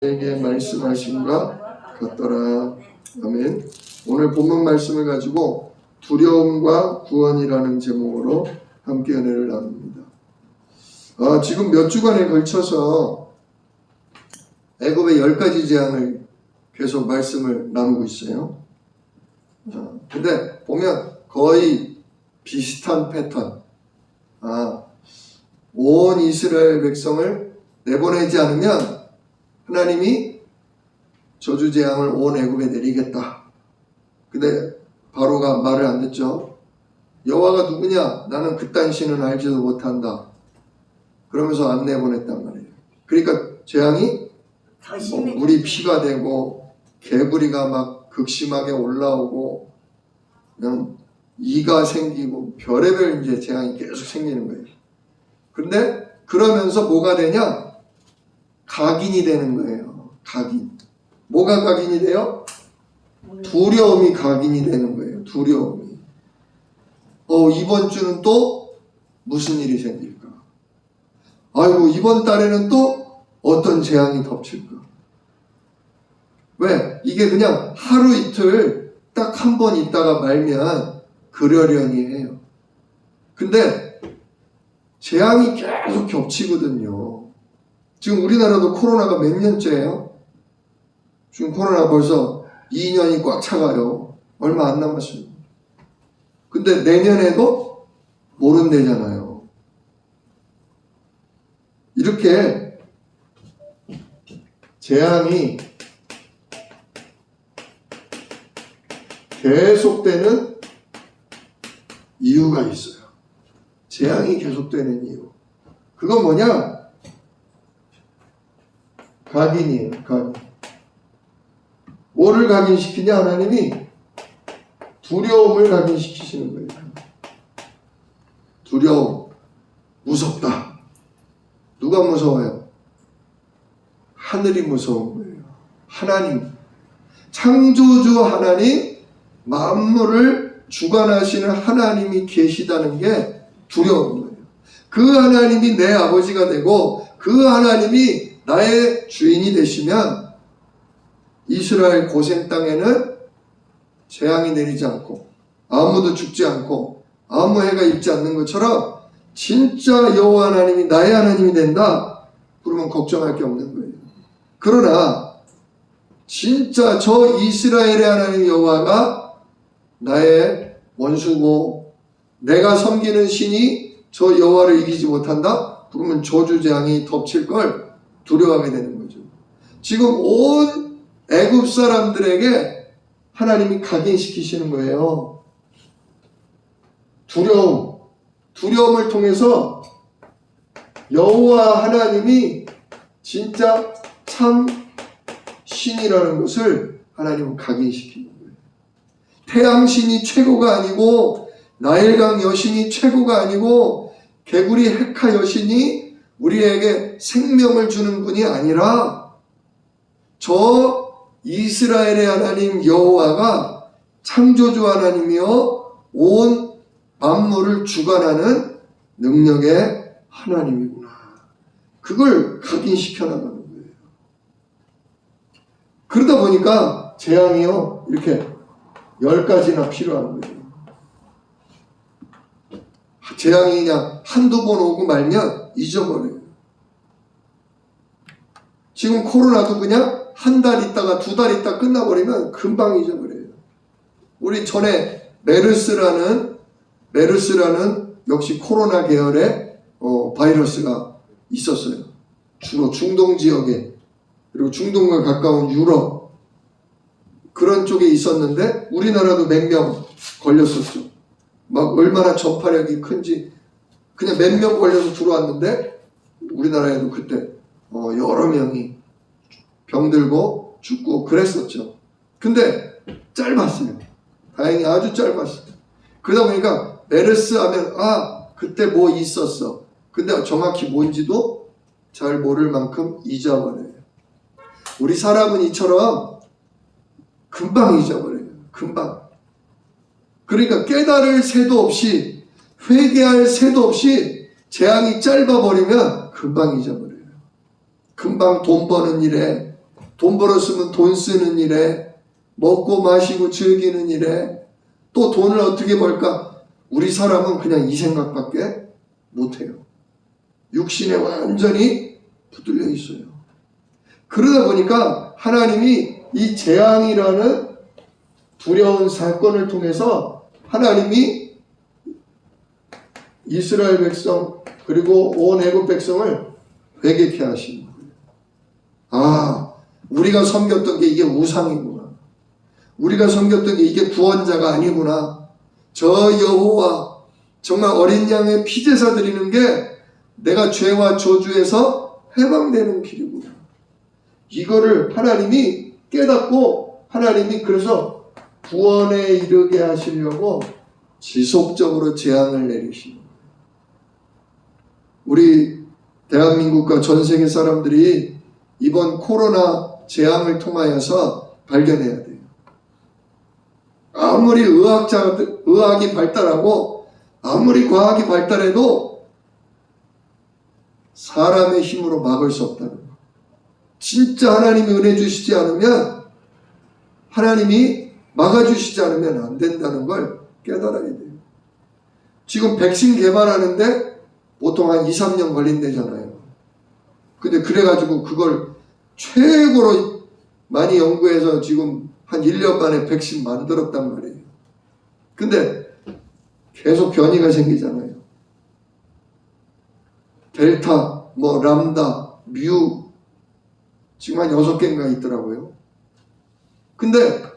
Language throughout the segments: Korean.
에게 말씀하신가 같더라. 아멘. 오늘 본문 말씀을 가지고 두려움과 구원이라는 제목으로 함께 은혜를 나눕니다. 지금 몇 주간에 걸쳐서 애굽의 10가지 재앙을 계속 말씀을 나누고 있어요. 근데 보면 거의 비슷한 패턴. 온 이스라엘 백성을 내보내지 않으면 하나님이 저주재앙을 온 애굽에 내리겠다. 근데 바로가 말을 안 듣죠. 여호와가 누구냐? 나는 그딴 신은 알지도 못한다. 그러면서 안 내보냈단 말이에요. 그러니까 재앙이 물이 피가 되고 개구리가 막 극심하게 올라오고 그냥 이가 생기고 별의별 이제 재앙이 계속 생기는 거예요. 근데 그러면서 뭐가 되냐? 각인이 되는 거예요. 각인. 뭐가 각인이 돼요? 두려움이 각인이 되는 거예요. 두려움이. 이번 주는 또 무슨 일이 생길까? 아이고, 이번 달에는 또 어떤 재앙이 덮칠까? 왜? 이게 그냥 하루 이틀 딱 한 번 있다가 말면 그러려니 해요. 근데 재앙이 계속 겹치거든요. 지금 우리나라도 코로나가 몇 년째예요? 지금 코로나 벌써 2년이 꽉 차가요. 얼마 안 남았어요. 근데 내년에도 모른대잖아요. 이렇게 재앙이 계속되는 이유가 있어요. 재앙이 계속되는 이유. 그건 뭐냐? 각인이에요. 각인. 뭐를 각인시키냐? 하나님이 두려움을 각인시키시는 거예요. 두려움. 무섭다. 누가 무서워요? 하늘이 무서운 거예요. 하나님. 창조주 하나님, 만물을 주관하시는 하나님이 계시다는 게 두려운 거예요. 그 하나님이 내 아버지가 되고 그 하나님이 나의 주인이 되시면 이스라엘 고센 땅에는 재앙이 내리지 않고 아무도 죽지 않고 아무 해가 있지 않는 것처럼 진짜 여호와 하나님이 나의 하나님이 된다? 그러면 걱정할 게 없는 거예요. 그러나 진짜 저 이스라엘의 하나님 여호와가 나의 원수고 내가 섬기는 신이 저 여호와를 이기지 못한다? 그러면 저주재앙이 덮칠 걸 두려워하게 되는 거죠. 지금 온 애굽 사람들에게 하나님이 각인시키시는 거예요. 두려움을 통해서 여호와 하나님이 진짜 참 신이라는 것을 하나님은 각인시키는 거예요. 태양신이 최고가 아니고 나일강 여신이 최고가 아니고 개구리 헤카 여신이 우리에게 생명을 주는 분이 아니라 저 이스라엘의 하나님 여호와가 창조주 하나님이요 온 만물을 주관하는 능력의 하나님이구나. 그걸 각인시켜 나가는 거예요. 그러다 보니까 재앙이요 이렇게 10가지나 필요한 거예요. 재앙이 그냥 한두 번 오고 말면 잊어버려요. 지금 코로나도 그냥 한 달 있다가 2달 있다 끝나버리면 금방 잊어버려요. 우리 전에 메르스라는 역시 코로나 계열의 바이러스가 있었어요. 주로 중동 지역에 그리고 중동과 가까운 유럽 그런 쪽에 있었는데 우리나라도 몇 명 걸렸었죠. 막 얼마나 전파력이 큰지 그냥 몇 명 걸려서 들어왔는데 우리나라에도 그때 여러 명이 병들고 죽고 그랬었죠. 근데 짧았어요. 다행히 아주 짧았어요. 그러다 보니까 메르스 하면 그때 뭐 있었어. 근데 정확히 뭔지도 잘 모를 만큼 잊어버려요. 우리 사람은 이처럼 금방 잊어버려요. 금방. 그러니까 깨달을 새도 없이 회개할 새도 없이 재앙이 짧아버리면 금방 잊어버려요. 금방 돈 버는 일에 돈 벌었으면 돈 쓰는 일에, 먹고 마시고 즐기는 일에, 또 돈을 어떻게 벌까? 우리 사람은 그냥 이 생각밖에 못해요. 육신에 완전히 붙들려 있어요. 그러다 보니까 하나님이 이 재앙이라는 두려운 사건을 통해서 하나님이 이스라엘 백성 그리고 온 애국 백성을 회개케 하시는 거예요. 아, 우리가 섬겼던 게 이게 우상이구나. 우리가 섬겼던 게 이게 구원자가 아니구나. 저 여호와 정말 어린 양의 피제사 드리는 게 내가 죄와 저주에서 해방되는 길이구나. 이거를 하나님이 깨닫고 하나님이 그래서 구원에 이르게 하시려고 지속적으로 재앙을 내리시는 거예요. 우리 대한민국과 전 세계 사람들이 이번 코로나 재앙을 통하여서 발견해야 돼요. 아무리 의학이 발달하고 아무리 과학이 발달해도 사람의 힘으로 막을 수 없다는 거. 진짜 하나님이 은혜 주시지 않으면, 하나님이 막아주시지 않으면 안 된다는 걸 깨달아야 돼요. 지금 백신 개발하는데 보통 한 2, 3년 걸린대잖아요. 근데 그래가지고 그걸 최고로 많이 연구해서 지금 한 1년 만에 백신 만들었단 말이에요. 근데 계속 변이가 생기잖아요. 델타, 람다, 뮤, 지금 한 6개인가 있더라고요. 근데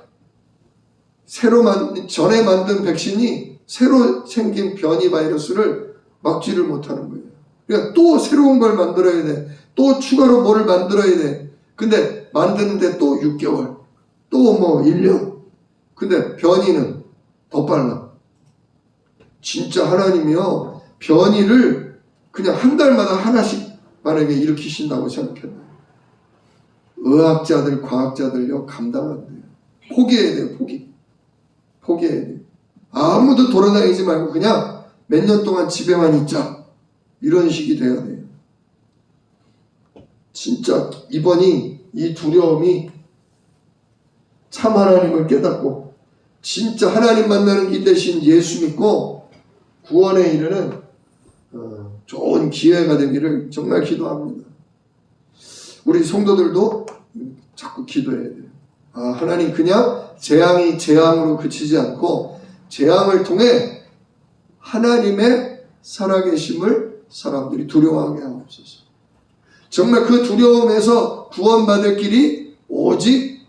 전에 만든 백신이 새로 생긴 변이 바이러스를 막지를 못하는 거예요. 그러니까 또 새로운 걸 만들어야 돼. 또 추가로 뭐를 만들어야 돼. 근데 만드는데 또 6개월, 또 1년. 근데 변이는 더 빨라. 진짜 하나님이요, 변이를 그냥 한 달마다 하나씩 만약에 일으키신다고 생각했나요? 의학자들, 과학자들요, 감당 안 돼요. 포기해야 돼요, 포기해야 돼요. 아무도 돌아다니지 말고 그냥 몇 년 동안 집에만 있자. 이런 식이 돼야 돼요. 진짜 이번이 이 두려움이 참 하나님을 깨닫고 진짜 하나님 만나는 길 대신 예수 믿고 구원에 이르는 좋은 기회가 되기를 정말 기도합니다. 우리 성도들도 자꾸 기도해야 돼요. 하나님 그냥 재앙이 재앙으로 그치지 않고 재앙을 통해 하나님의 살아계심을 사람들이 두려워하게 하옵소서. 정말 그 두려움에서 구원받을 길이 오직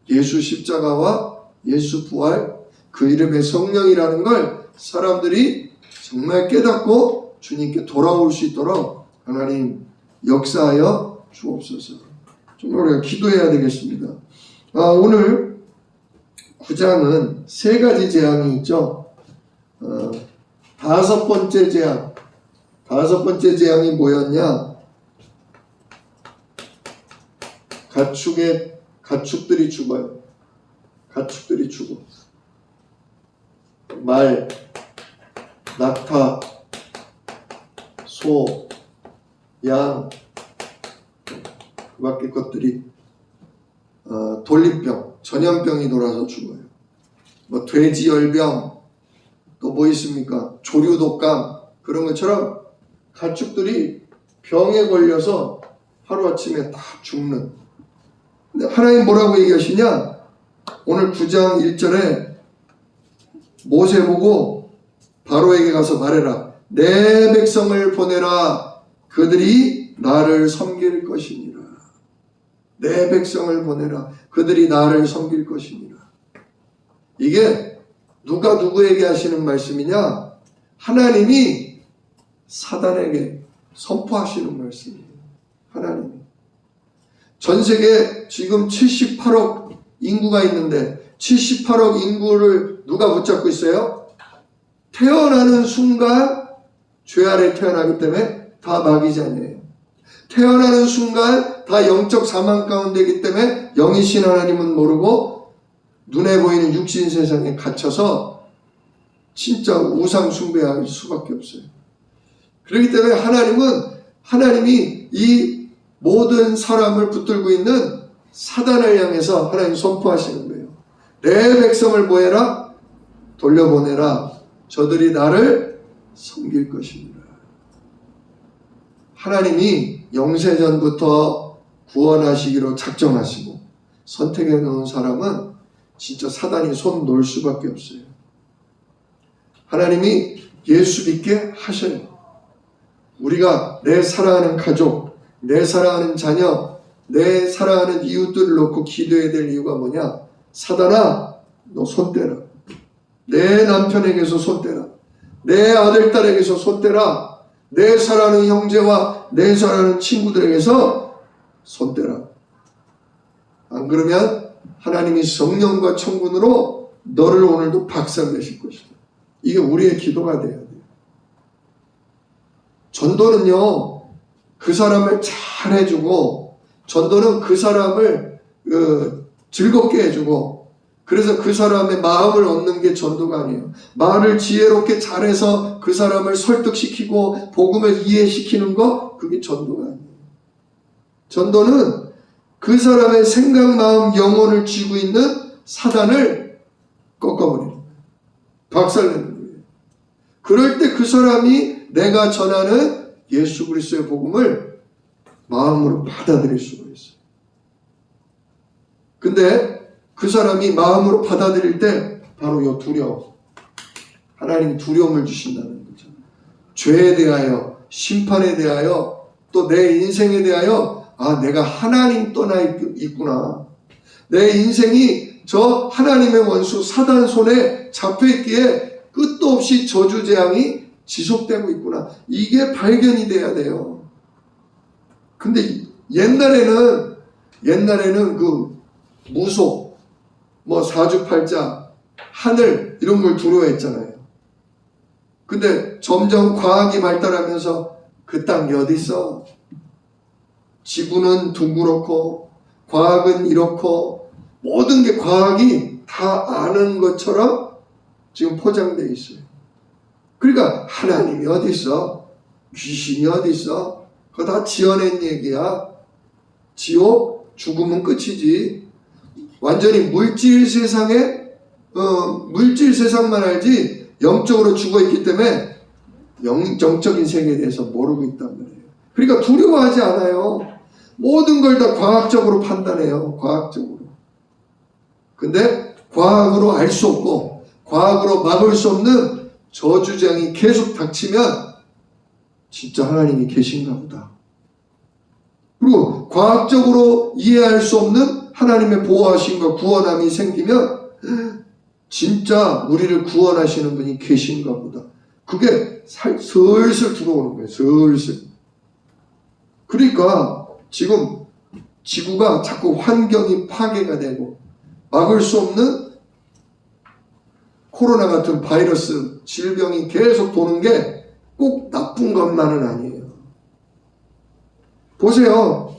예수 십자가와 예수 부활, 그 이름의 성령이라는 걸 사람들이 정말 깨닫고 주님께 돌아올 수 있도록 하나님 역사하여 주옵소서. 정말 우리가 기도해야 되겠습니다. 오늘 9장은 3가지 재앙이 있죠. 5번째 재앙. 5번째 재앙이 뭐였냐? 가축들이 죽어요. 가축들이 죽어. 말, 낙타, 소, 양, 그 밖에 것들이 돌림병, 전염병이 돌아서 죽어요. 돼지열병, 또 뭐 있습니까? 조류독감, 그런 것처럼 가축들이 병에 걸려서 하루아침에 다 죽는. 근데 하나님 뭐라고 얘기하시냐? 오늘 9장 1절에 모세 보고 바로에게 가서 말해라. 내 백성을 보내라. 그들이 나를 섬길 것이니라. 내 백성을 보내라. 그들이 나를 섬길 것이니라. 이게 누가 누구에게 하시는 말씀이냐? 하나님이 사단에게 선포하시는 말씀이에요. 하나님이. 전 세계 지금 78억 인구가 있는데 78억 인구를 누가 붙잡고 있어요? 태어나는 순간 죄 아래 태어나기 때문에 다 마귀자녀예요. 태어나는 순간 다 영적 사망 가운데이기 때문에 영이신 하나님은 모르고 눈에 보이는 육신 세상에 갇혀서 진짜 우상 숭배할 수밖에 없어요. 그렇기 때문에 하나님이 이 모든 사람을 붙들고 있는 사단을 향해서 하나님 선포하시는 거예요. 내 백성을 뭐해라? 돌려보내라. 저들이 나를 섬길 것입니다. 하나님이 영세전부터 구원하시기로 작정하시고 선택해 놓은 사람은 진짜 사단이 손 놓을 수밖에 없어요. 하나님이 예수 믿게 하셔요. 우리가 내 사랑하는 가족, 내 사랑하는 자녀, 내 사랑하는 이웃들을 놓고 기도해야 될 이유가 뭐냐? 사단아, 너 손 떼라. 내 남편에게서 손 떼라. 내 아들, 딸에게서 손 떼라. 내 사랑하는 형제와 내 사랑하는 친구들에게서 손 떼라. 안 그러면 하나님이 성령과 천군으로 너를 오늘도 박살내실 것이다. 이게 우리의 기도가 돼야 돼요. 전도는요, 그 사람을 잘 해주고, 전도는 그 사람을 즐겁게 해주고, 그래서 그 사람의 마음을 얻는 게 전도가 아니에요. 말을 지혜롭게 잘해서 그 사람을 설득시키고 복음을 이해시키는 거, 그게 전도가 아니에요. 전도는 그 사람의 생각, 마음, 영혼을 쥐고 있는 사단을 꺾어버리는 거예요. 박살내는 거예요. 그럴 때 그 사람이 내가 전하는 예수 그리스도의 복음을 마음으로 받아들일 수가 있어요. 근데 그 사람이 마음으로 받아들일 때 바로 요 두려움, 하나님이 두려움을 주신다는 거죠. 죄에 대하여, 심판에 대하여, 또 내 인생에 대하여 내가 하나님 떠나 있구나. 내 인생이 저 하나님의 원수 사단 손에 잡혀있기에 끝도 없이 저주재앙이 지속되고 있구나. 이게 발견이 돼야 돼요. 근데 옛날에는 그 무속, 사주팔자, 하늘 이런 걸 두려워했잖아요. 근데 점점 과학이 발달하면서 그딴 게 어디 있어? 지구는 둥그렇고 과학은 이렇고 모든 게 과학이 다 아는 것처럼 지금 포장되어 있어요. 그러니까 하나님이 어디 있어? 귀신이 어디 있어? 그거 다 지어낸 얘기야. 지옥, 죽으면 끝이지. 완전히 물질 세상만 알지 영적으로 죽어있기 때문에 영적인 세계에 대해서 모르고 있단 말이에요. 그러니까 두려워하지 않아요. 모든 걸 다 과학적으로 판단해요. 과학적으로. 근데 과학으로 알 수 없고 과학으로 막을 수 없는 저주장이 계속 닥치면 진짜 하나님이 계신가 보다. 그리고 과학적으로 이해할 수 없는 하나님의 보호하심과 구원함이 생기면 진짜 우리를 구원하시는 분이 계신가 보다. 그게 슬슬 들어오는 거예요. 슬슬. 그러니까 지금 지구가 자꾸 환경이 파괴가 되고 막을 수 없는 코로나 같은 바이러스, 질병이 계속 도는 게 꼭 나쁜 것만은 아니에요. 보세요.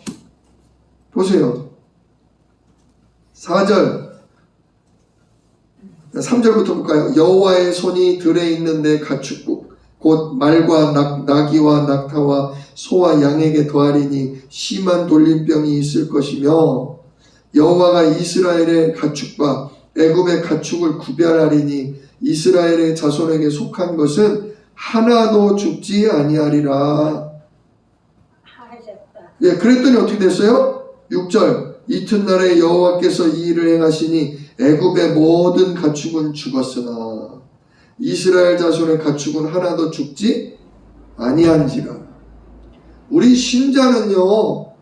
3절부터 볼까요? 여호와의 손이 들에 있는 내 가축국 곧 말과 나귀와 낙타와 소와 양에게 더하리니 심한 돌림병이 있을 것이며 여호와가 이스라엘의 가축과 애굽의 가축을 구별하리니 이스라엘의 자손에게 속한 것은 하나도 죽지 아니하리라. 예, 그랬더니 어떻게 됐어요? 6절 이튿날에 여호와께서 이 일을 행하시니 애굽의 모든 가축은 죽었으나 이스라엘 자손의 가축은 하나도 죽지 아니한지라. 우리 신자는요,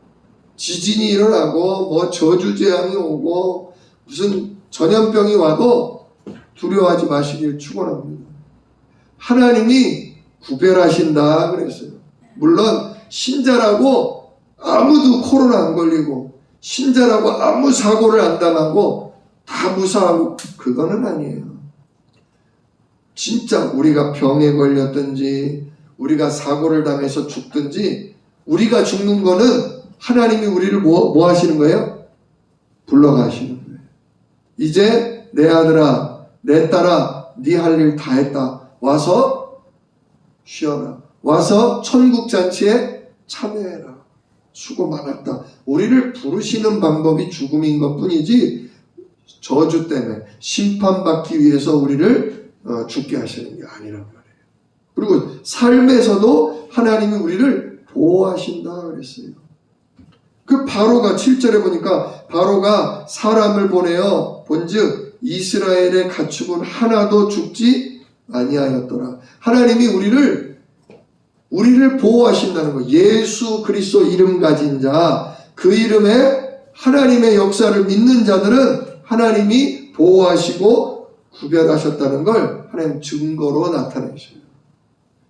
지진이 일어나고 저주재앙이 오고 무슨 전염병이 와도 두려워하지 마시길 축원합니다. 하나님이 구별하신다 그랬어요. 물론 신자라고 아무도 코로나 안 걸리고 신자라고 아무 사고를 안 당하고 다 무사하고 그거는 아니에요. 진짜 우리가 병에 걸렸든지 우리가 사고를 당해서 죽든지 우리가 죽는 거는 하나님이 우리를 뭐 하시는 거예요? 불러가시는 거예요. 이제 내 아들아 내 딸아 네 할 일 다 했다. 와서 쉬어라. 와서 천국잔치에 참여해라. 수고 많았다. 우리를 부르시는 방법이 죽음인 것 뿐이지 저주 때문에 심판받기 위해서 우리를 죽게 하시는 게 아니란 말이에요. 그리고 삶에서도 하나님이 우리를 보호하신다 그랬어요. 그 바로가 7절에 보니까 바로가 사람을 보내어 본즉 이스라엘의 가축은 하나도 죽지 아니하였더라. 하나님이 우리를 보호하신다는 거. 예수 그리스도 이름 가진 자, 그 이름에 하나님의 역사를 믿는 자들은 하나님이 보호하시고 구별하셨다는 걸 하나님 증거로 나타내셔요.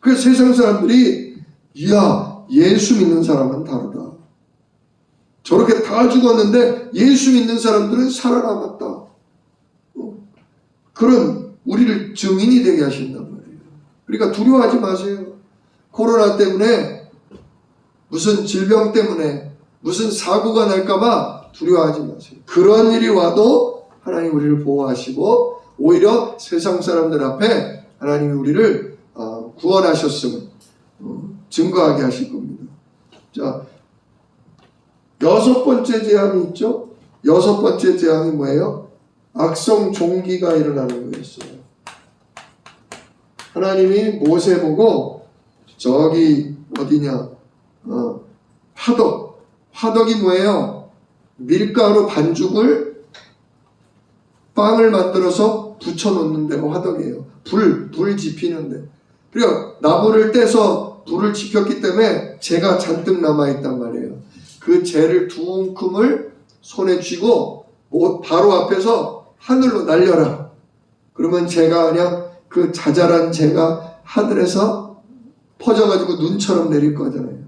그래서 세상 사람들이 이야 예수 믿는 사람은 다르다. 저렇게 다 죽었는데 예수 믿는 사람들은 살아남았다. 그런 우리를 증인이 되게 하신단 말이에요. 그러니까 두려워하지 마세요. 코로나 때문에 무슨 질병 때문에 무슨 사고가 날까봐 두려워하지 마세요. 그런 일이 와도 하나님 우리를 보호하시고 오히려 세상 사람들 앞에 하나님이 우리를 구원하셨음을 증거하게 하실 겁니다. 자, 6번째 재앙이 있죠. 6번째 재앙이 뭐예요? 악성 종기가 일어나는 거였어요. 하나님이 모세 보고 저기 어디냐 화덕이 뭐예요? 밀가루 반죽을 빵을 만들어서 붙여놓는 데가 화덕이에요. 불 지피는데. 그리고 나무를 떼서 불을 지폈기 때문에 재가 잔뜩 남아있단 말이에요. 그 재를 두 움큼을 손에 쥐고 바로 앞에서 하늘로 날려라. 그러면 재가 그냥 그 자잘한 재가 하늘에서 퍼져가지고 눈처럼 내릴 거잖아요.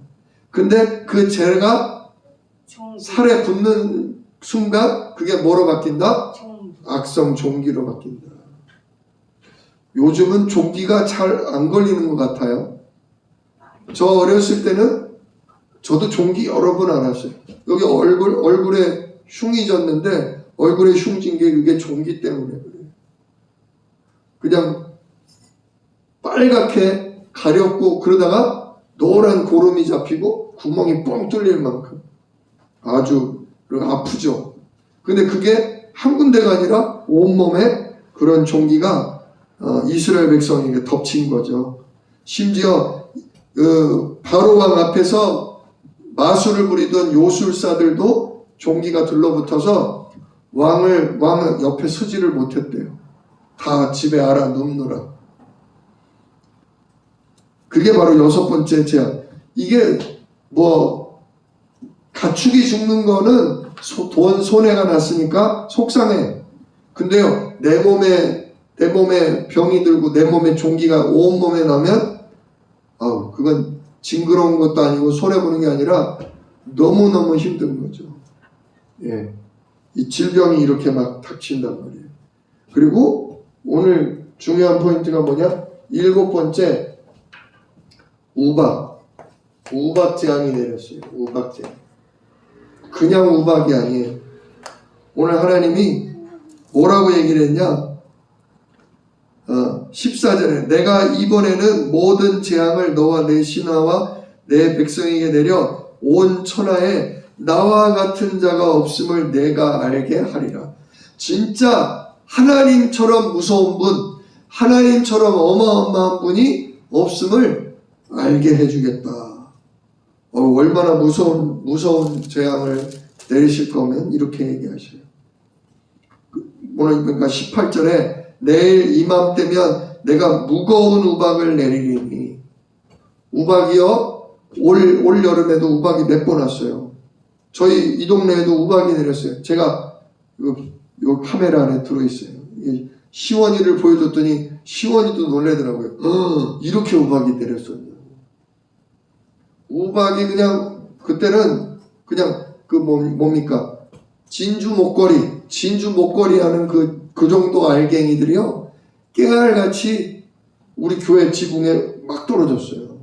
근데 그 재가 살에 붙는 순간 그게 뭐로 바뀐다? 악성 종기로 바뀐다. 요즘은 종기가 잘 안 걸리는 것 같아요. 저 어렸을 때는 저도 종기 여러 번 알았어요. 여기 얼굴에 흉이 졌는데 얼굴에 흉진 게 그게 종기 때문에 그래요. 그냥 빨갛게 가렵고 그러다가 노란 고름이 잡히고 구멍이 뻥 뚫릴 만큼 아주 아프죠. 근데 그게 한 군데가 아니라 온몸에 그런 종기가 이스라엘 백성에게 덮친 거죠. 심지어 바로 왕 앞에서 마술을 부리던 요술사들도 종기가 들러붙어서 왕 옆에 서지를 못했대요. 다 집에 알아 눕느라. 그게 바로 6번째 재앙. 이게 가축이 죽는 거는 돈 손해가 났으니까 속상해. 근데요 내 몸에 병이 들고 내 몸에 종기가 온몸에 나면 그건 징그러운 것도 아니고 손해보는 게 아니라 너무너무 힘든 거죠. 예. 이 질병이 이렇게 막 닥친단 말이에요. 그리고 오늘 중요한 포인트가 뭐냐? 7번째 우박 재앙이 내렸어요. 우박 재앙. 그냥 우박이 아니에요. 오늘 하나님이 뭐라고 얘기를 했냐? 14절에 내가 이번에는 모든 재앙을 너와 내 신하와 내 백성에게 내려 온 천하에 나와 같은 자가 없음을 내가 알게 하리라. 진짜 하나님처럼 무서운 분, 하나님처럼 어마어마한 분이 없음을 알게 해주겠다. 얼마나 무서운 재앙을 내리실 거면 이렇게 얘기하셔요. 오늘 그러니까 18절에 내일 이맘때면 내가 무거운 우박을 내리리니. 우박이요 올 여름에도 우박이 몇 번 왔어요. 저희 이 동네에도 우박이 내렸어요. 제가 요 카메라 안에 들어있어요. 시원이를 보여줬더니 시원이도 놀래더라고요. 이렇게 우박이 내렸었냐. 우박이 그냥 그때는 그냥 뭡니까 진주 목걸이 하는 그 정도 알갱이들이요 깨알같이 우리 교회 지붕에 막 떨어졌어요.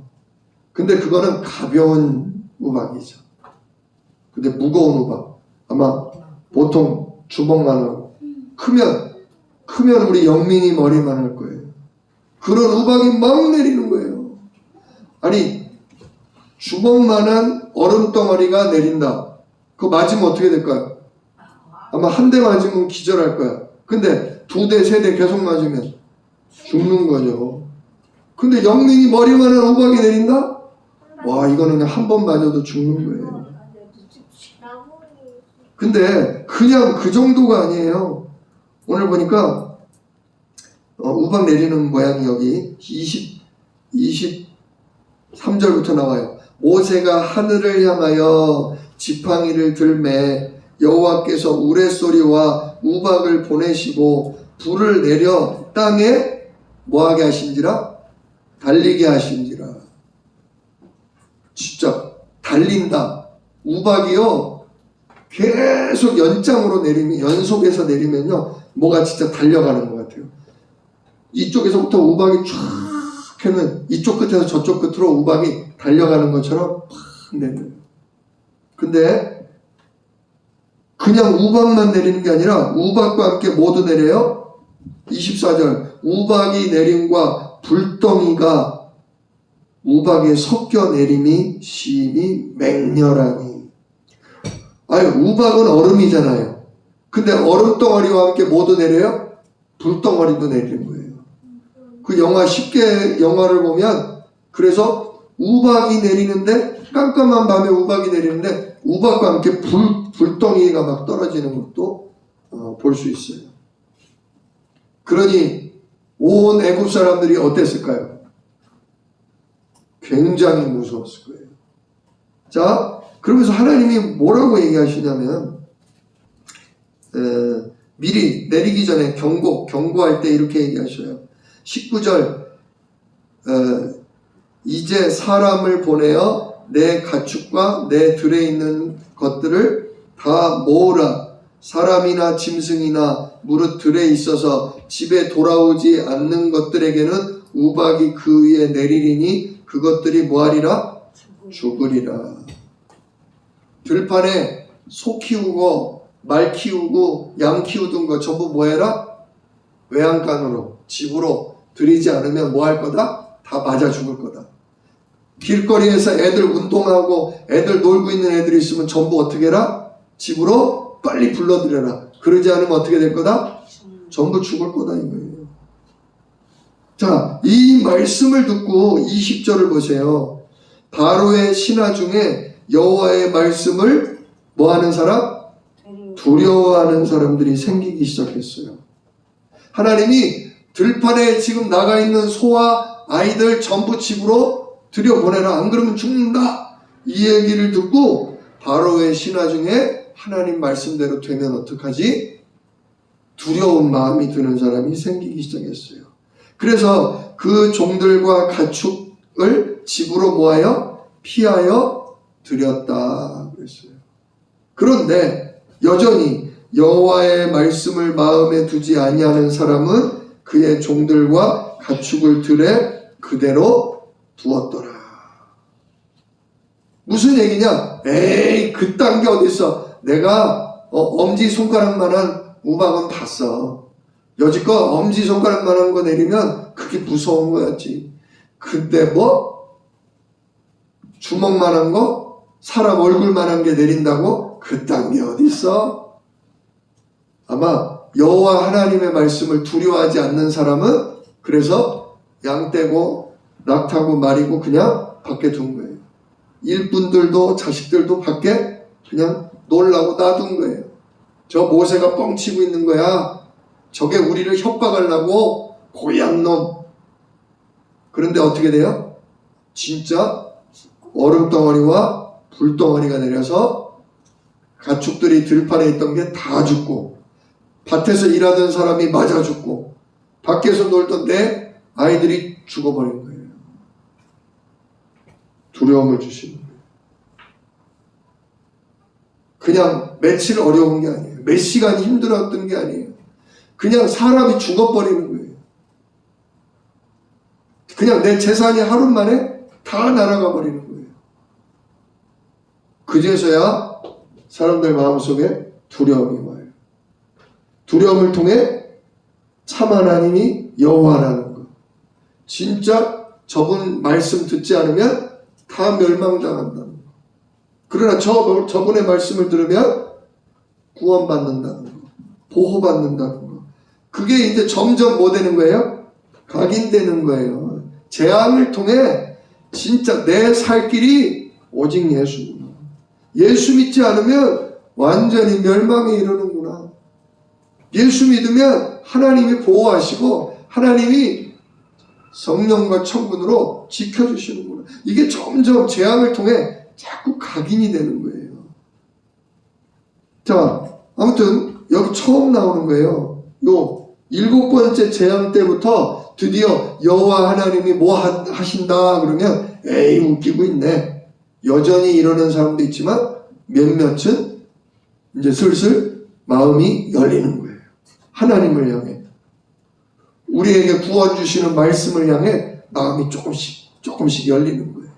근데 그거는 가벼운 우박이죠. 근데 무거운 우박 아마 보통 주먹만 하고 크면 우리 영민이 머리만 할 거예요. 그런 우박이 막 내리는 거예요. 아니 주먹만한 얼음덩어리가 내린다. 그거 맞으면 어떻게 될까요? 아마 한 대 맞으면 기절할 거야. 근데 2대, 3대 계속 맞으면 죽는 거죠. 근데 영민이 머리만한 우박이 내린다? 와, 이거는 그냥 한 번 맞아도 죽는 거예요. 근데 그냥 그 정도가 아니에요. 오늘 보니까 우박 내리는 모양이 여기 23절부터 나와요. 모세가 하늘을 향하여 지팡이를 들매 여호와께서 우레소리와 우박을 보내시고 불을 내려 땅에 뭐하게 하신지라? 달리게 하신지라. 진짜 달린다. 우박이요 계속 연장으로 내리면, 연속해서 내리면요 뭐가 진짜 달려가는 것 같아요. 이쪽에서부터 우박이 쫙 하면 이쪽 끝에서 저쪽 끝으로 우박이 달려가는 것처럼 팍 내려요. 근데 그냥 우박만 내리는 게 아니라 우박과 함께 모두 내려요. 24절 우박이 내림과 불덩이가 우박에 섞여 내림이 심히 맹렬하니. 아니 우박은 얼음이잖아요. 근데 얼음덩어리와 함께 모두 내려요? 불덩어리도 내리는 거예요. 그 영화 쉽게 영화를 보면 그래서 우박이 내리는데 깜깜한 밤에 우박이 내리는데 우박과 함께 불덩이가 막 떨어지는 것도 볼 수 있어요. 그러니 온 애굽 사람들이 어땠을까요? 굉장히 무서웠을 거예요. 자, 그러면서 하나님이 뭐라고 얘기하시냐면 미리 내리기 전에 경고할 때 이렇게 얘기하셔요. 19절 이제 사람을 보내어 내 가축과 내 들에 있는 것들을 다 모으라. 사람이나 짐승이나 무릇 들에 있어서 집에 돌아오지 않는 것들에게는 우박이 그 위에 내리리니 그것들이 뭐하리라? 죽으리라. 들판에 소 키우고 말 키우고 양 키우던 거 전부 뭐해라? 외양간으로 집으로 들이지 않으면 뭐 할 거다? 다 맞아 죽을 거다. 길거리에서 애들 운동하고 애들 놀고 있는 애들이 있으면 전부 어떻게 해라? 집으로 빨리 불러들여라. 그러지 않으면 어떻게 될 거다? 전부 죽을 거다 이거예요. 자, 이 말씀을 듣고 20절을 보세요. 바로의 신하 중에 여호와의 말씀을 뭐하는 사람? 두려워하는 사람들이 생기기 시작했어요. 하나님이 들판에 지금 나가 있는 소와 아이들 전부 집으로 들여보내라. 안 그러면 죽는다. 이 얘기를 듣고 바로의 신하 중에 하나님 말씀대로 되면 어떡하지? 두려운 마음이 드는 사람이 생기기 시작했어요. 그래서 그 종들과 가축을 집으로 모아여 피하여 드렸다 그랬어요. 그런데 여전히 여호와의 말씀을 마음에 두지 아니하는 사람은 그의 종들과 가축을 들에 그대로 두었더라. 무슨 얘기냐? 에이 그딴 게 어딨어. 내가 엄지손가락만한 우박은 봤어. 여지껏 엄지손가락만한 거 내리면 그게 무서운 거였지. 근데 뭐 주먹만한 거 사람 얼굴만한 게 내린다고? 그딴 게 어딨어? 아마 여호와 하나님의 말씀을 두려워하지 않는 사람은 그래서 양 떼고 낙타고 말이고 그냥 밖에 둔 거예요. 일꾼들도 자식들도 밖에 그냥 놀라고 놔둔 거예요. 저 모세가 뻥치고 있는 거야. 저게 우리를 협박하려고 고얀 놈. 그런데 어떻게 돼요? 진짜 얼음덩어리와 불덩어리가 내려서 가축들이 들판에 있던 게 다 죽고 밭에서 일하던 사람이 맞아 죽고 밖에서 놀던 내 아이들이 죽어버린 거예요. 두려움을 주시는 거예요. 그냥 며칠 어려운 게 아니에요. 몇 시간 힘들었던 게 아니에요. 그냥 사람이 죽어버리는 거예요. 그냥 내 재산이 하루 만에 다 날아가 버리는 거예요. 그제서야 사람들 마음속에 두려움이 와요. 두려움을 통해 참 하나님이 여호와라는 것. 진짜 저분 말씀 듣지 않으면 다 다 멸망당한다는 거. 그러나 저분의 말씀을 들으면 구원받는다는 거, 보호받는다는 거. 그게 이제 점점 뭐 되는 거예요? 각인되는 거예요. 재앙을 통해 진짜 내 살 길이 오직 예수구나. 예수 믿지 않으면 완전히 멸망에 이르는구나. 예수 믿으면 하나님이 보호하시고 하나님이 성령과 천군으로 지켜주시는구나. 이게 점점 재앙을 통해 자꾸 각인이 되는 거예요. 자, 아무튼 여기 처음 나오는 거예요. 요 7번째 재앙 때부터 드디어 여호와 하나님이 뭐 하신다 그러면 에이 웃기고 있네. 여전히 이러는 사람도 있지만 몇몇은 이제 슬슬 마음이 열리는 거예요. 하나님을 향해, 우리에게 구원 주시는 말씀을 향해 마음이 조금씩 열리는 거예요.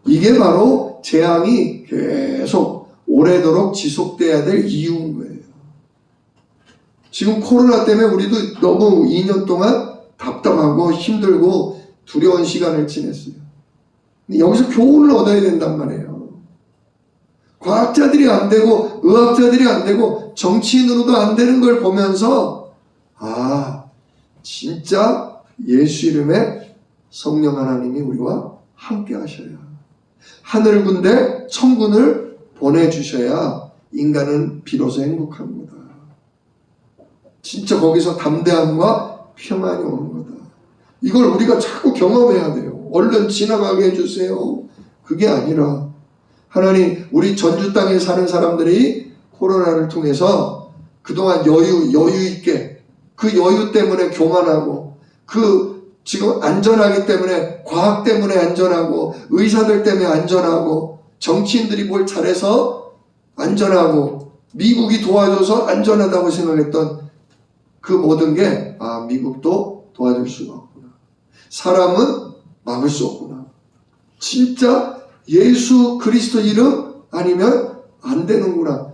이게 바로 재앙이 계속 오래도록 지속돼야 될 이유인 거예요. 지금 코로나 때문에 우리도 너무 2년 동안 답답하고 힘들고 두려운 시간을 지냈어요. 근데 여기서 교훈을 얻어야 된단 말이에요. 과학자들이 안 되고 의학자들이 안 되고 정치인으로도 안 되는 걸 보면서 진짜 예수 이름에 성령 하나님이 우리와 함께 하셔야, 하늘 군대 천군을 보내주셔야 인간은 비로소 행복합니다. 진짜 거기서 담대함과 평안이 오는 거다. 이걸 우리가 자꾸 경험해야 돼요. 얼른 지나가게 해주세요. 그게 아니라 하나님, 우리 전주 땅에 사는 사람들이 코로나를 통해서 그동안 여유 있게, 그 여유 때문에 교만하고, 그 지금 안전하기 때문에, 과학 때문에 안전하고, 의사들 때문에 안전하고, 정치인들이 뭘 잘해서 안전하고, 미국이 도와줘서 안전하다고 생각했던 그 모든 게 미국도 도와줄 수가 없구나. 사람은 막을 수 없구나. 진짜 예수 그리스도 이름 아니면 안 되는구나.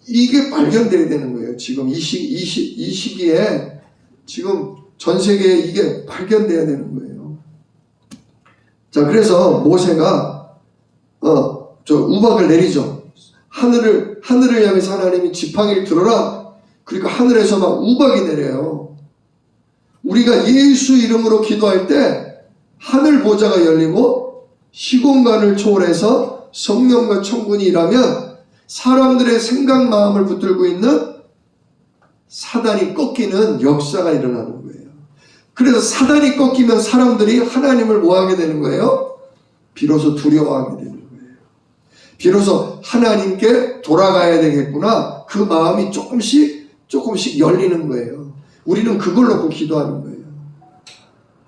이게 발견돼야 되는 거예요. 지금 이 시기에 지금 전 세계에 이게 발견돼야 되는 거예요. 자, 그래서 모세가 우박을 내리죠. 하늘을 향해서 하나님이 지팡이를 들어라. 그러니까 하늘에서 막 우박이 내려요. 우리가 예수 이름으로 기도할 때 하늘 보좌가 열리고 시공간을 초월해서 성령과 천군이 일하면 사람들의 생각 마음을 붙들고 있는 사단이 꺾이는 역사가 일어나는 거예요. 그래서 사단이 꺾이면 사람들이 하나님을 뭐하게 되는 거예요? 비로소 두려워하게 되는 거예요. 비로소 하나님께 돌아가야 되겠구나. 그 마음이 조금씩 열리는 거예요. 우리는 그걸 놓고 기도하는 거예요.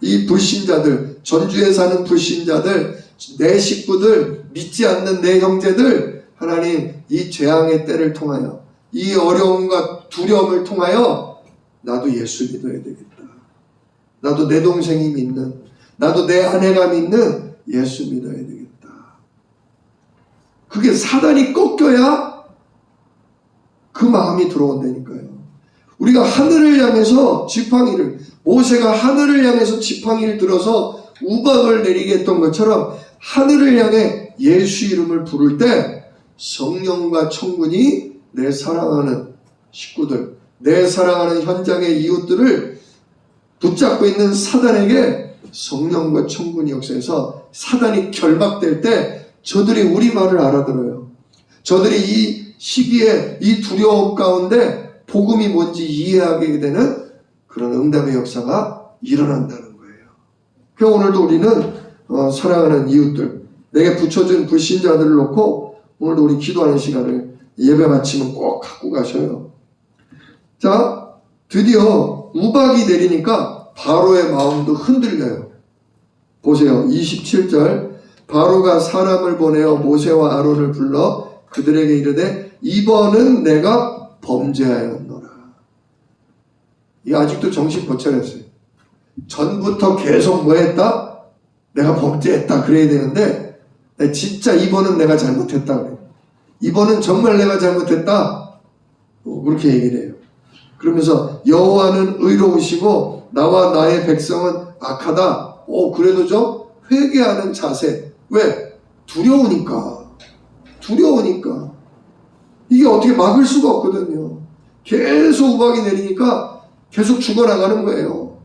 이 불신자들, 전주에 사는 불신자들, 내 식구들, 믿지 않는 내 형제들, 하나님 이 재앙의 때를 통하여, 이 어려움과 두려움을 통하여 나도 예수 믿어야 되겠다. 나도 내 동생이 믿는, 나도 내 아내가 믿는 예수 믿어야 되겠다. 그게 사단이 꺾여야 그 마음이 들어온다니까요. 우리가 하늘을 향해서 지팡이를, 모세가 하늘을 향해서 지팡이를 들어서 우박을 내리게 했던 것처럼 하늘을 향해 예수 이름을 부를 때 성령과 천군이 내 사랑하는 식구들, 내 사랑하는 현장의 이웃들을 붙잡고 있는 사단에게 성령과 천군이 역사해서 사단이 결박될 때 저들이 우리 말을 알아들어요. 저들이 이 시기에 이 두려움 가운데 복음이 뭔지 이해하게 되는 그런 응답의 역사가 일어난다는 거예요. 그래서 오늘도 우리는 사랑하는 이웃들, 내게 붙여준 불신자들을 놓고 오늘도 우리 기도하는 시간을 예배 마치면 꼭 갖고 가셔요. 자, 드디어 우박이 내리니까 바로의 마음도 흔들려요. 보세요. 27절, 바로가 사람을 보내어 모세와 아론을 불러 그들에게 이르되 이번은 내가 범죄하였노라. 이 아직도 정신 못 차렸어요. 전부터 계속 뭐 했다? 내가 범죄했다 그래야 되는데 진짜 이번은 내가 잘못했다 그래요. 이번은 정말 내가 잘못했다. 그렇게 얘기를 해요. 그러면서 여호와는 의로우시고 나와 나의 백성은 악하다. 그래도 좀 회개하는 자세, 왜? 두려우니까. 두려우니까. 이게 어떻게 막을 수가 없거든요. 계속 우박이 내리니까 계속 죽어나가는 거예요.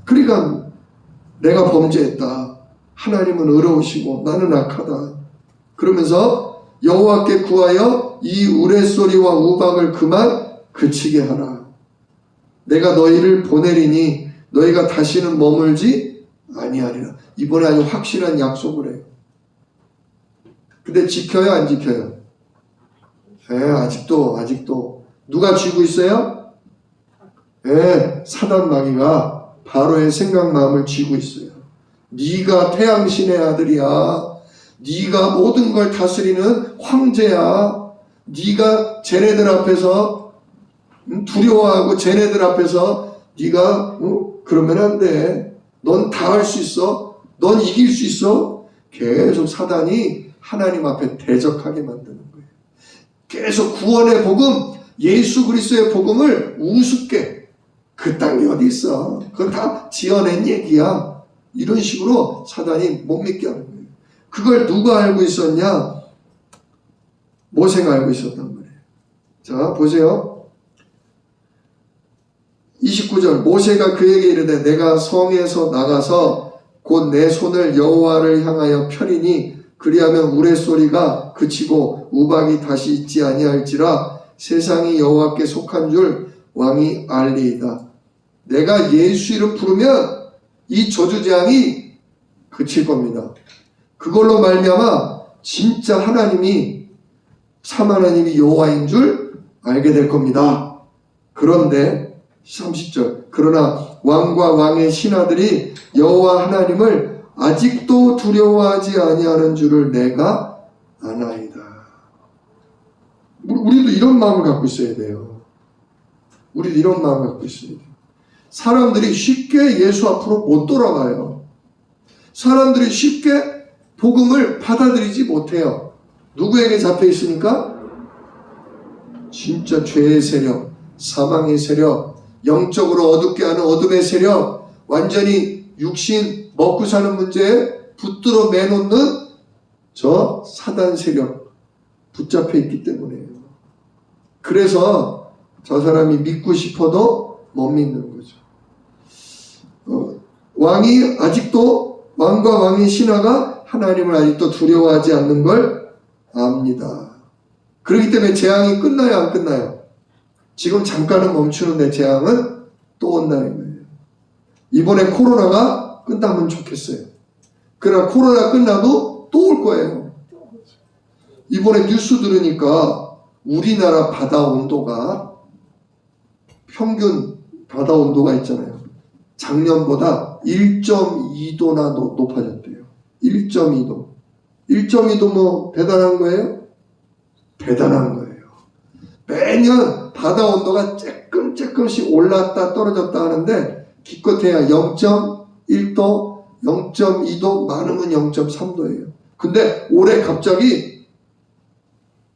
그러니까 내가 범죄했다. 하나님은 의로우시고 나는 악하다. 그러면서 여호와께 구하여 이 우레소리와 우박을 그만 그치게 하라. 내가 너희를 보내리니 너희가 다시는 머물지 아니하리라. 이번에 아주 확실한 약속을 해요. 근데 지켜요, 안 지켜요? 아직도 누가 쥐고 있어요? 사단 마귀가 바로의 생각 마음을 쥐고 있어요. 네가 태양신의 아들이야. 네가 모든 걸 다스리는 황제야. 네가 쟤네들 앞에서 두려워하고 쟤네들 앞에서 네가 그러면 안 돼. 넌 다 할 수 있어. 넌 이길 수 있어. 계속 사단이 하나님 앞에 대적하게 만드는 거예요. 계속 구원의 복음, 예수 그리스도의 복음을 우습게, 그 땅이 어디 있어? 그건 다 지어낸 얘기야. 이런 식으로 사단이 못 믿게 하는 거예요. 그걸 누가 알고 있었냐? 모세가 알고 있었단 말이에요. 자, 보세요. 29절, 모세가 그에게 이르되 내가 성에서 나가서 곧 내 손을 여호와를 향하여 펴리니 그리하면 우레소리가 그치고 우박이 다시 있지 아니할지라 세상이 여호와께 속한 줄 왕이 알리이다. 내가 예수 이름 부르면 이 저주재앙이 그칠 겁니다. 그걸로 말미암아 진짜 하나님이 참 하나님이 여호와인 줄 알게 될 겁니다. 그런데 30절, 그러나 왕과 왕의 신하들이 여호와 하나님을 아직도 두려워하지 아니하는 줄을 내가 아나이다. 우리도 이런 마음을 갖고 있어야 돼요. 우리도 이런 마음을 갖고 있어야 돼요. 사람들이 쉽게 예수 앞으로 못 돌아가요. 사람들이 쉽게 복음을 받아들이지 못해요. 누구에게 잡혀 있으니까? 진짜 죄의 세력, 사망의 세력, 영적으로 어둡게 하는 어둠의 세력, 완전히 육신 먹고 사는 문제에 붙들어 매놓는 저 사단 세력 붙잡혀 있기 때문에요. 그래서 저 사람이 믿고 싶어도 못 믿는 거죠. 왕이 아직도, 왕과 왕의 신하가 하나님을 아직도 두려워하지 않는 걸 압니다. 그렇기 때문에 재앙이 끝나요, 안 끝나요? 지금 잠깐은 멈추는데 재앙은 또 온다는 거예요. 이번에 코로나가 끝나면 좋겠어요. 그러나 코로나 끝나도 또 올 거예요. 이번에 뉴스 들으니까 우리나라 바다 온도가 평균 바다 온도가 있잖아요. 작년보다 1.2도나 높아졌대요. 1.2도. 1.2도 뭐 대단한 거예요? 대단한 거예요. 매년 바다 온도가 조금씩 올랐다 떨어졌다 하는데 기껏해야 0.1도, 0.2도, 많으면 0.3도예요. 근데 올해 갑자기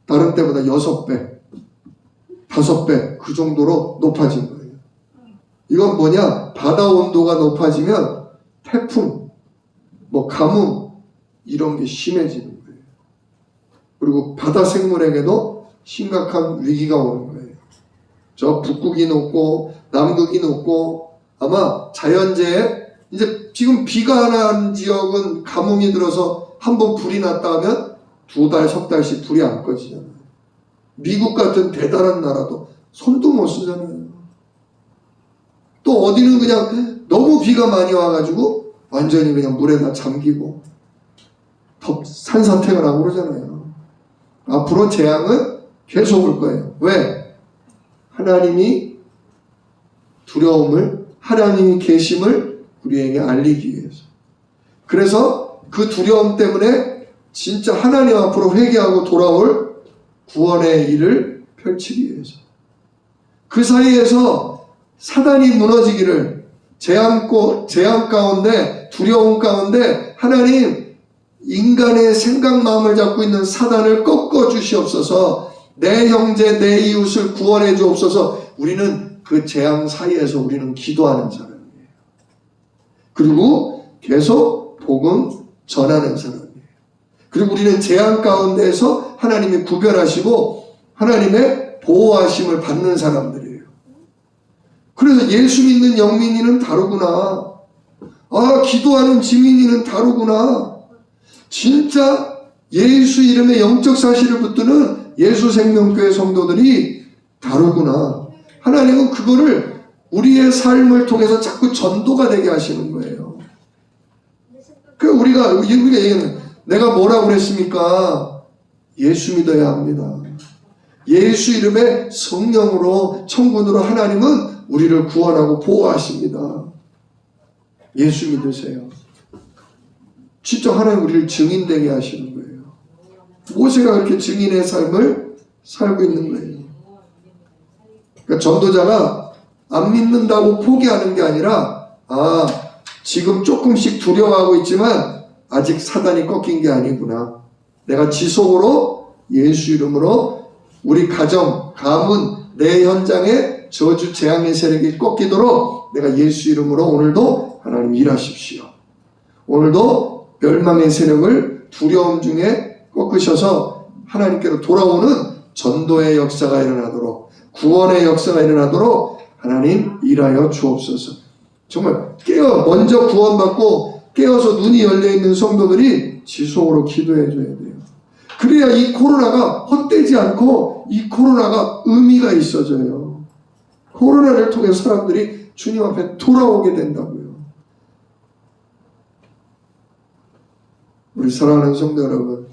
다른 때보다 6배, 5배 그 정도로 높아진 거예요. 이건 뭐냐? 바다 온도가 높아지면 태풍, 뭐 가뭄 이런 게 심해지는 거예요. 그리고 바다 생물에게도 심각한 위기가 오는 거예요. 저 북극이 높고 남극이 높고 아마 자연재해, 이제 지금 비가 난 지역은 가뭄이 들어서 한번 불이 났다 하면 2달, 3달씩 불이 안 꺼지잖아요. 미국 같은 대단한 나라도 손도 못 쓰잖아요. 또 어디는 그냥 너무 비가 많이 와가지고 완전히 그냥 물에다 잠기고 산사태가 나고 그러잖아요. 앞으로 재앙은 계속 올 거예요. 왜? 하나님이 두려움을, 하나님이 계심을 우리에게 알리기 위해서. 그래서 그 두려움 때문에 진짜 하나님 앞으로 회개하고 돌아올 구원의 일을 펼치기 위해서. 그 사이에서 사단이 무너지기를, 재앙 가운데, 두려움 가운데 하나님, 인간의 생각 마음을 잡고 있는 사단을 꺾어 주시옵소서. 내 형제 내 이웃을 구원해 주옵소서. 우리는 그 재앙 사이에서 우리는 기도하는 사람이에요. 그리고 계속 복음 전하는 사람이에요. 그리고 우리는 재앙 가운데에서 하나님이 구별하시고 하나님의 보호하심을 받는 사람들이에요. 그래서 예수 믿는 영민이는 다르구나. 아, 기도하는 지민이는 다르구나. 진짜 예수 이름의 영적 사실을 붙드는 예수 생명교회 성도들이 다르구나. 하나님은 그거를 우리의 삶을 통해서 자꾸 전도가 되게 하시는 거예요. 그 우리가 얘기하는, 내가 뭐라고 그랬습니까? 예수 믿어야 합니다. 예수 이름의 성령으로 천군으로 하나님은 우리를 구원하고 보호하십니다. 예수 믿으세요. 진짜 하나님 우리를 증인되게 하시는 거예요. 모세가 그렇게 증인의 삶을 살고 있는 거예요. 그러니까 전도자가 안 믿는다고 포기하는 게 아니라, 아, 지금 조금씩 두려워하고 있지만 아직 사단이 꺾인 게 아니구나. 내가 지속으로 예수 이름으로 우리 가정, 가문, 내 현장에 저주 재앙의 세력이 꺾이도록 내가 예수 이름으로 오늘도 하나님 일하십시오. 오늘도 멸망의 세력을 두려움 중에 꺾으셔서 하나님께로 돌아오는 전도의 역사가 일어나도록, 구원의 역사가 일어나도록 하나님 일하여 주옵소서. 정말 먼저 구원받고 깨어서 눈이 열려있는 성도들이 지속으로 기도해 줘야 돼요. 그래야 이 코로나가 헛되지 않고 이 코로나가 의미가 있어져요. 코로나를 통해 사람들이 주님 앞에 돌아오게 된다고요. 우리 사랑하는 성도 여러분,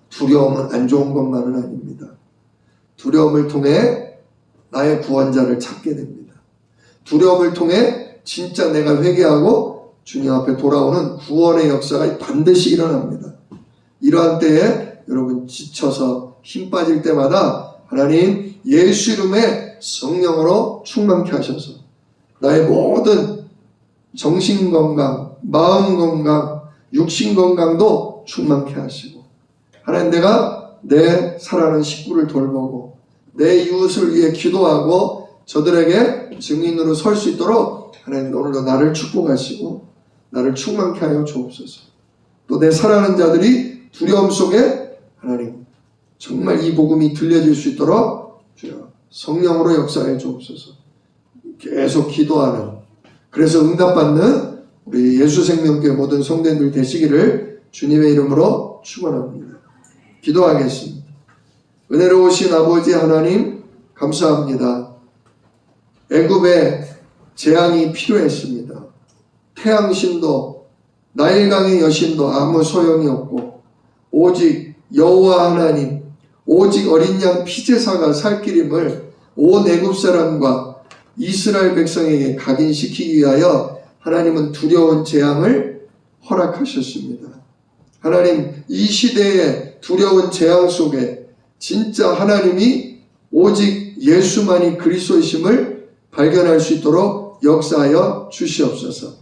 두려움은 안 좋은 것만은 아닙니다. 두려움을 통해 나의 구원자를 찾게 됩니다. 두려움을 통해 진짜 내가 회개하고 주님 앞에 돌아오는 구원의 역사가 반드시 일어납니다. 이러한 때에 여러분 지쳐서 힘 빠질 때마다 하나님 예수 이름의 성령으로 충만케 하셔서 나의 모든 정신건강, 마음건강, 육신건강도 충만케 하시고, 하나님 내가 내 사랑하는 식구를 돌보고 내 이웃을 위해 기도하고 저들에게 증인으로 설 수 있도록 하나님 오늘도 나를 축복하시고 나를 충만케 하여 주옵소서. 또 내 사랑하는 자들이 두려움 속에 하나님 정말 이 복음이 들려질 수 있도록 주여 성령으로 역사해 주옵소서. 계속 기도하는, 그래서 응답받는 우리 예수생명교회 모든 성도님들 되시기를 주님의 이름으로 축원합니다. 기도하겠습니다. 은혜로우신 아버지 하나님 감사합니다. 애굽에 재앙이 필요했습니다. 태양신도 나일강의 여신도 아무 소용이 없고 오직 여호와 하나님, 오직 어린 양 피제사가 살 길임을 온 애굽 사람과 이스라엘 백성에게 각인시키기 위하여 하나님은 두려운 재앙을 허락하셨습니다. 하나님, 이 시대의 두려운 재앙 속에 진짜 하나님이 오직 예수만이 그리스도이심을 발견할 수 있도록 역사하여 주시옵소서.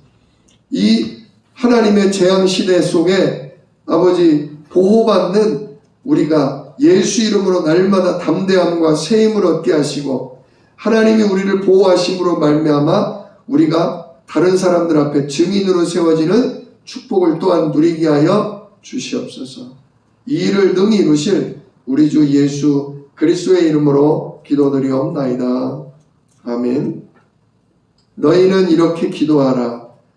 이 하나님의 재앙 시대 속에 아버지 보호받는 우리가 예수 이름으로 날마다 담대함과 새 힘을 얻게 하시고 하나님이 우리를 보호하심으로 말미암아 우리가 다른 사람들 앞에 증인으로 세워지는 축복을 또한 누리게 하여 주시옵소서. 이 일을 능히 이루실 우리 주 예수 그리스도의 이름으로 기도드리옵나이다. 아멘. 너희는 이렇게 기도하라.